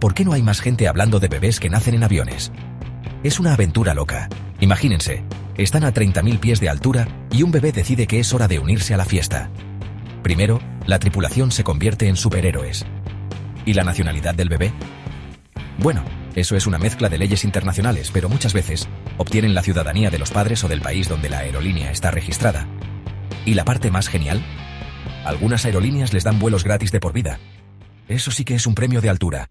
¿Por qué no hay más gente hablando de bebés que nacen en aviones? Es una aventura loca. Imagínense, están a 30.000 pies de altura y un bebé decide que es hora de unirse a la fiesta. Primero, la tripulación se convierte en superhéroes. ¿Y la nacionalidad del bebé? Bueno, eso es una mezcla de leyes internacionales, pero muchas veces obtienen la ciudadanía de los padres o del país donde la aerolínea está registrada. ¿Y la parte más genial? Algunas aerolíneas les dan vuelos gratis de por vida. Eso sí que es un premio de altura.